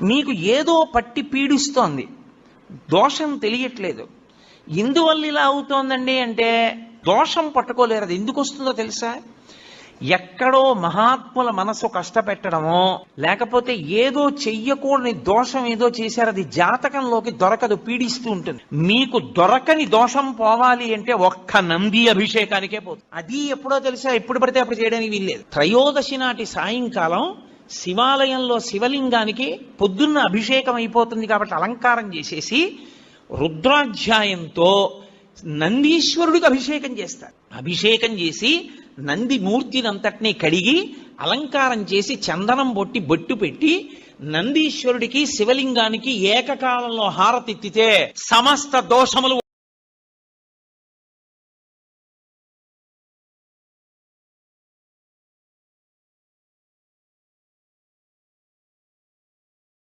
మీకు ఏదో పట్టి పీడిస్తోంది, దోషం తెలియట్లేదు. ఎందువల్ల ఇలా అవుతోందండి అంటే దోషం పట్టుకోలేరు. అది ఎందుకు వస్తుందో తెలుసా? ఎక్కడో మహాత్ముల మనసు కష్టపెట్టడమో, లేకపోతే ఏదో చెయ్యకూడని దోషం ఏదో చేశారు, అది జాతకంలోకి దొరకదు, పీడిస్తూ ఉంటుంది. మీకు దొరకని దోషం పోవాలి అంటే ఒక్క నంది అభిషేకానికే పోతుంది. అది ఎప్పుడో తెలుసా? ఎప్పుడు పడితే అప్పుడు చేయడానికి వీల్లేదు. త్రయోదశి నాటి సాయంకాలం శివాలయంలో శివలింగానికి పొద్దున్న అభిషేకం అయిపోతుంది కాబట్టి అలంకారం చేసేసి రుద్రాధ్యాయంతో నందీశ్వరుడికి అభిషేకం చేస్తారు. అభిషేకం చేసి నంది మూర్తినంతటినీ కడిగి అలంకారం చేసి చందనం బొట్టి బొట్టు పెట్టి నందీశ్వరుడికి శివలింగానికి ఏకకాలంలో హారతిత్తితే సమస్త దోషములు